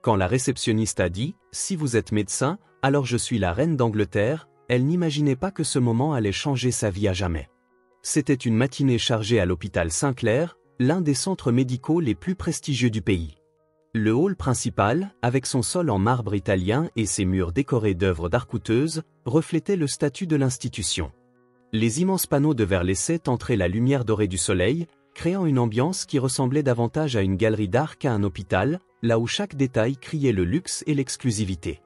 Quand la réceptionniste a dit « Si vous êtes médecin, alors je suis la reine d'Angleterre », elle n'imaginait pas que ce moment allait changer sa vie à jamais. C'était une matinée chargée à l'hôpital Saint-Clair, l'un des centres médicaux les plus prestigieux du pays. Le hall principal, avec son sol en marbre italien et ses murs décorés d'œuvres d'art coûteuses, reflétait le statut de l'institution. Les immenses panneaux de verre laissaient entrer la lumière dorée du soleil, créant une ambiance qui ressemblait davantage à une galerie d'art qu'à un hôpital, là où chaque détail criait le luxe et l'exclusivité.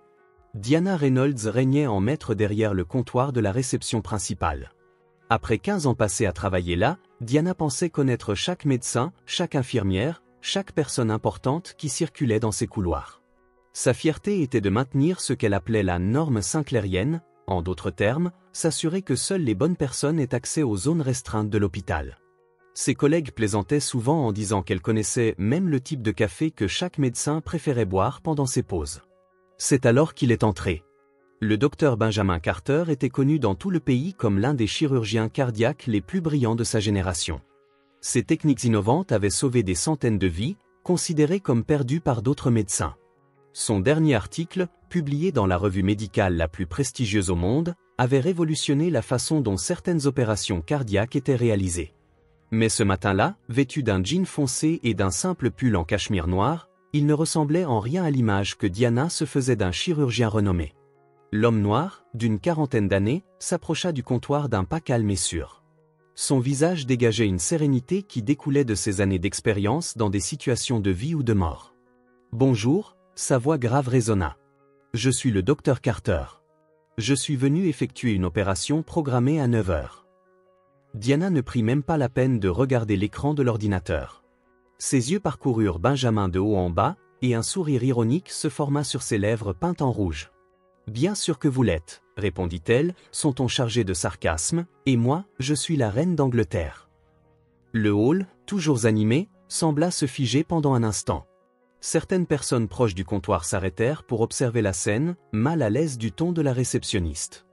Diana Reynolds régnait en maître derrière le comptoir de la réception principale. Après 15 ans passés à travailler là, Diana pensait connaître chaque médecin, chaque infirmière, chaque personne importante qui circulait dans ses couloirs. Sa fierté était de maintenir ce qu'elle appelait la norme saint-clairienne, en d'autres termes, s'assurer que seules les bonnes personnes aient accès aux zones restreintes de l'hôpital. Ses collègues plaisantaient souvent en disant qu'elle connaissait même le type de café que chaque médecin préférait boire pendant ses pauses. C'est alors qu'il est entré. Le docteur Benjamin Carter était connu dans tout le pays comme l'un des chirurgiens cardiaques les plus brillants de sa génération. Ses techniques innovantes avaient sauvé des centaines de vies, considérées comme perdues par d'autres médecins. Son dernier article, publié dans la revue médicale la plus prestigieuse au monde, avait révolutionné la façon dont certaines opérations cardiaques étaient réalisées. Mais ce matin-là, vêtu d'un jean foncé et d'un simple pull en cachemire noir, il ne ressemblait en rien à l'image que Diana se faisait d'un chirurgien renommé. L'homme noir, d'une quarantaine d'années, s'approcha du comptoir d'un pas calme et sûr. Son visage dégageait une sérénité qui découlait de ses années d'expérience dans des situations de vie ou de mort. « Bonjour », sa voix grave résonna. « Je suis le docteur Carter. Je suis venu effectuer une opération programmée à 9 heures. » Diana ne prit même pas la peine de regarder l'écran de l'ordinateur. Ses yeux parcoururent Benjamin de haut en bas, et un sourire ironique se forma sur ses lèvres peintes en rouge. « Bien sûr que vous l'êtes, » répondit-elle, son ton chargé de sarcasme, « et moi, je suis la reine d'Angleterre. » Le hall, toujours animé, sembla se figer pendant un instant. Certaines personnes proches du comptoir s'arrêtèrent pour observer la scène, mal à l'aise du ton de la réceptionniste.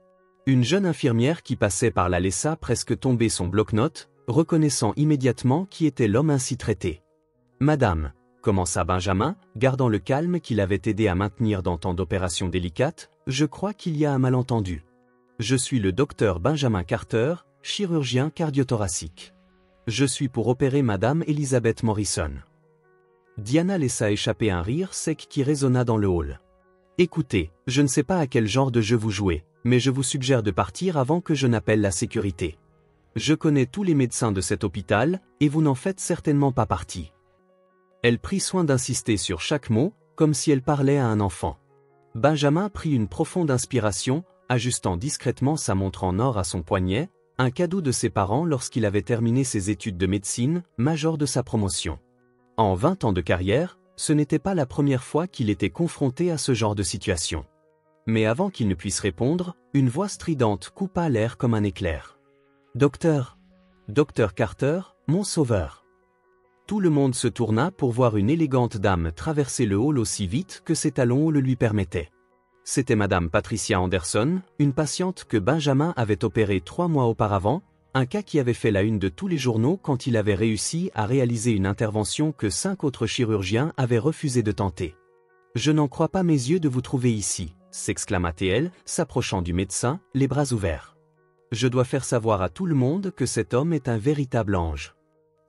Une jeune infirmière qui passait par là laissa presque tomber son bloc-notes, reconnaissant immédiatement qui était l'homme ainsi traité. « Madame », commença Benjamin, gardant le calme qu'il avait aidé à maintenir dans tant d'opérations délicates, « je crois qu'il y a un malentendu. Je suis le docteur Benjamin Carter, chirurgien cardiothoracique. Je suis pour opérer Madame Elizabeth Morrison. » Diana laissa échapper un rire sec qui résonna dans le hall. « Écoutez, je ne sais pas à quel genre de jeu vous jouez, mais je vous suggère de partir avant que je n'appelle la sécurité. Je connais tous les médecins de cet hôpital, et vous n'en faites certainement pas partie. » Elle prit soin d'insister sur chaque mot, comme si elle parlait à un enfant. Benjamin prit une profonde inspiration, ajustant discrètement sa montre en or à son poignet, un cadeau de ses parents lorsqu'il avait terminé ses études de médecine, major de sa promotion. En 20 ans de carrière, ce n'était pas la première fois qu'il était confronté à ce genre de situation. Mais avant qu'il ne puisse répondre, une voix stridente coupa l'air comme un éclair. « Docteur Carter, mon sauveur !» Tout le monde se tourna pour voir une élégante dame traverser le hall aussi vite que ses talons le lui permettaient. C'était Madame Patricia Anderson, une patiente que Benjamin avait opérée 3 mois auparavant, un cas qui avait fait la une de tous les journaux quand il avait réussi à réaliser une intervention que 5 autres chirurgiens avaient refusé de tenter. « Je n'en crois pas mes yeux de vous trouver ici », s'exclama-t-elle, s'approchant du médecin, les bras ouverts. « Je dois faire savoir à tout le monde que cet homme est un véritable ange.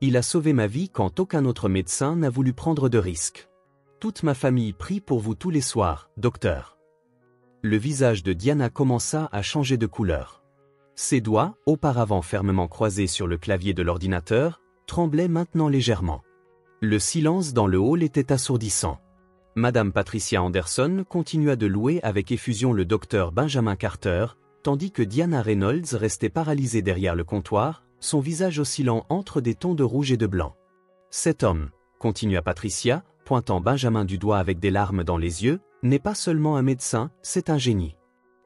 Il a sauvé ma vie quand aucun autre médecin n'a voulu prendre de risques. Toute ma famille prie pour vous tous les soirs, docteur. » Le visage de Diana commença à changer de couleur. Ses doigts, auparavant fermement croisés sur le clavier de l'ordinateur, tremblaient maintenant légèrement. Le silence dans le hall était assourdissant. Madame Patricia Anderson continua de louer avec effusion le docteur Benjamin Carter, tandis que Diana Reynolds restait paralysée derrière le comptoir, son visage oscillant entre des tons de rouge et de blanc. « Cet homme, » continua Patricia, pointant Benjamin du doigt avec des larmes dans les yeux, « n'est pas seulement un médecin, c'est un génie.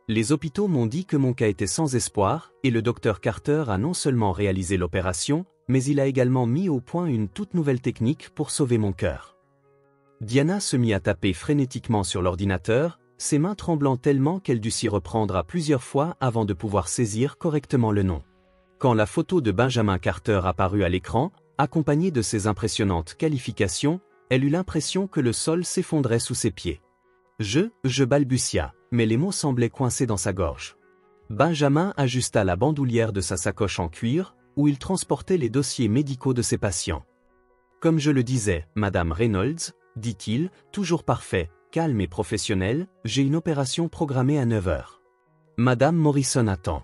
Les hôpitaux m'ont dit que mon cas était sans espoir, et le docteur Carter a non seulement réalisé l'opération, mais il a également mis au point une toute nouvelle technique pour sauver mon cœur. » Diana se mit à taper frénétiquement sur l'ordinateur, ses mains tremblant tellement qu'elle dut s'y reprendre à plusieurs fois avant de pouvoir saisir correctement le nom. Quand la photo de Benjamin Carter apparut à l'écran, accompagnée de ses impressionnantes qualifications, elle eut l'impression que le sol s'effondrait sous ses pieds. Je balbutia, mais les mots semblaient coincés dans sa gorge. Benjamin ajusta la bandoulière de sa sacoche en cuir, où il transportait les dossiers médicaux de ses patients. Comme je le disais, Madame Reynolds, dit-il, toujours parfait, calme et professionnel, j'ai une opération programmée à 9 heures. Madame Morrison attend.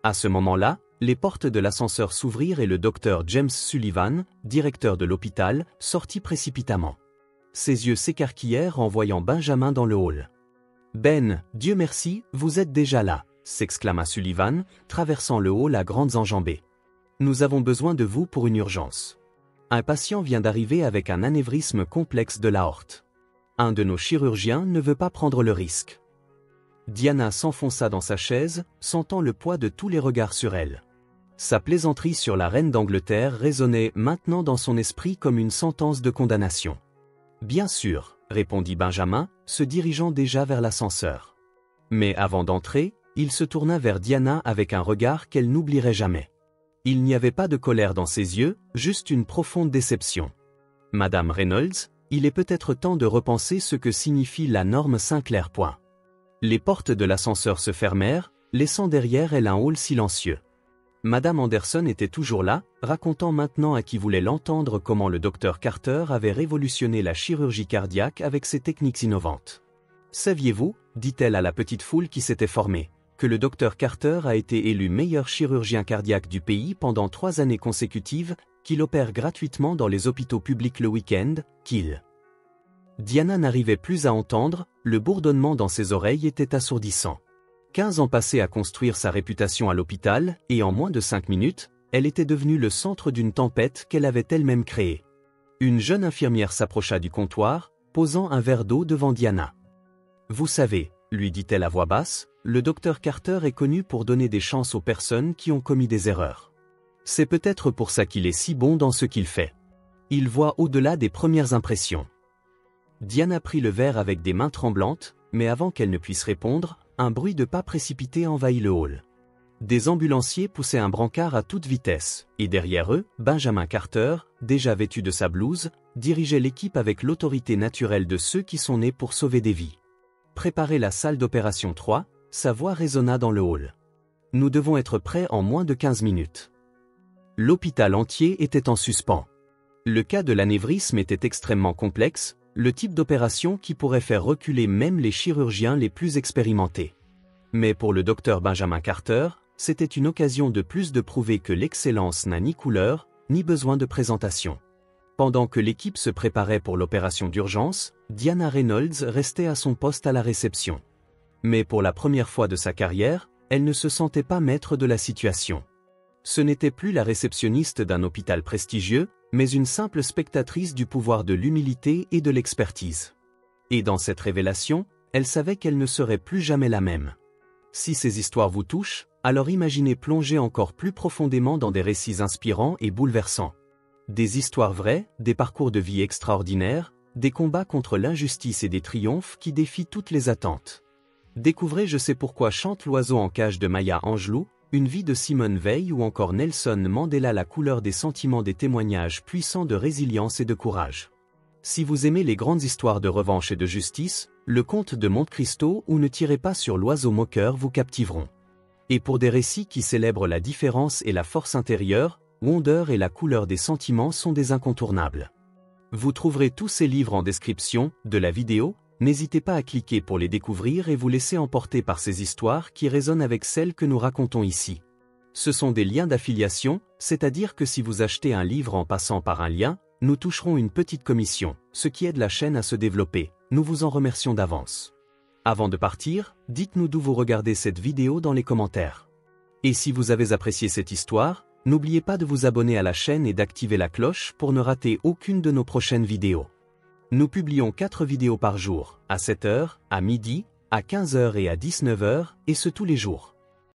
À ce moment-là, les portes de l'ascenseur s'ouvrirent et le docteur James Sullivan, directeur de l'hôpital, sortit précipitamment. Ses yeux s'écarquillèrent en voyant Benjamin dans le hall. « Ben, Dieu merci, vous êtes déjà là !» s'exclama Sullivan, traversant le hall à grandes enjambées. « Nous avons besoin de vous pour une urgence. Un patient vient d'arriver avec un anévrisme complexe de l'aorte. Un de nos chirurgiens ne veut pas prendre le risque. » Diana s'enfonça dans sa chaise, sentant le poids de tous les regards sur elle. Sa plaisanterie sur la reine d'Angleterre résonnait maintenant dans son esprit comme une sentence de condamnation. « Bien sûr, » répondit Benjamin, se dirigeant déjà vers l'ascenseur. Mais avant d'entrer, il se tourna vers Diana avec un regard qu'elle n'oublierait jamais. Il n'y avait pas de colère dans ses yeux, juste une profonde déception. « Madame Reynolds, il est peut-être temps de repenser ce que signifie la norme Sinclair. » Les portes de l'ascenseur se fermèrent, laissant derrière elle un hall silencieux. Madame Anderson était toujours là, racontant maintenant à qui voulait l'entendre comment le docteur Carter avait révolutionné la chirurgie cardiaque avec ses techniques innovantes. « Saviez-vous, dit-elle à la petite foule qui s'était formée, que le docteur Carter a été élu meilleur chirurgien cardiaque du pays pendant 3 années consécutives, qu'il opère gratuitement dans les hôpitaux publics le week-end, qu'il... » Diana n'arrivait plus à entendre, le bourdonnement dans ses oreilles était assourdissant. 15 ans passés à construire sa réputation à l'hôpital, et en moins de 5 minutes, elle était devenue le centre d'une tempête qu'elle avait elle-même créée. Une jeune infirmière s'approcha du comptoir, posant un verre d'eau devant Diana. « Vous savez, » lui dit-elle à voix basse, « le docteur Carter est connu pour donner des chances aux personnes qui ont commis des erreurs. C'est peut-être pour ça qu'il est si bon dans ce qu'il fait. Il voit au-delà des premières impressions. » Diana prit le verre avec des mains tremblantes, mais avant qu'elle ne puisse répondre, un bruit de pas précipité envahit le hall. Des ambulanciers poussaient un brancard à toute vitesse, et derrière eux, Benjamin Carter, déjà vêtu de sa blouse, dirigeait l'équipe avec l'autorité naturelle de ceux qui sont nés pour sauver des vies. « Préparez la salle d'opération 3, » sa voix résonna dans le hall. « Nous devons être prêts en moins de 15 minutes. » L'hôpital entier était en suspens. Le cas de l'anévrisme était extrêmement complexe, le type d'opération qui pourrait faire reculer même les chirurgiens les plus expérimentés. Mais pour le docteur Benjamin Carter, c'était une occasion de plus de prouver que l'excellence n'a ni couleur, ni besoin de présentation. Pendant que l'équipe se préparait pour l'opération d'urgence, Diana Reynolds restait à son poste à la réception. Mais pour la première fois de sa carrière, elle ne se sentait pas maître de la situation. Ce n'était plus la réceptionniste d'un hôpital prestigieux, mais une simple spectatrice du pouvoir de l'humilité et de l'expertise. Et dans cette révélation, elle savait qu'elle ne serait plus jamais la même. Si ces histoires vous touchent, alors imaginez plonger encore plus profondément dans des récits inspirants et bouleversants. Des histoires vraies, des parcours de vie extraordinaires, des combats contre l'injustice et des triomphes qui défient toutes les attentes. Découvrez Je sais pourquoi chante l'oiseau en cage de Maya Angelou, Une vie de Simone Veil ou encore Nelson Mandela, la couleur des sentiments, des témoignages puissants de résilience et de courage. Si vous aimez les grandes histoires de revanche et de justice, Le Comte de Monte Cristo ou Ne tirez pas sur l'oiseau moqueur vous captiveront. Et pour des récits qui célèbrent la différence et la force intérieure, Wonder et la couleur des sentiments sont des incontournables. Vous trouverez tous ces livres en description de la vidéo. N'hésitez pas à cliquer pour les découvrir et vous laisser emporter par ces histoires qui résonnent avec celles que nous racontons ici. Ce sont des liens d'affiliation, c'est-à-dire que si vous achetez un livre en passant par un lien, nous toucherons une petite commission, ce qui aide la chaîne à se développer. Nous vous en remercions d'avance. Avant de partir, dites-nous d'où vous regardez cette vidéo dans les commentaires. Et si vous avez apprécié cette histoire, n'oubliez pas de vous abonner à la chaîne et d'activer la cloche pour ne rater aucune de nos prochaines vidéos. Nous publions 4 vidéos par jour, à 7h, à midi, à 15h et à 19h, et ce tous les jours.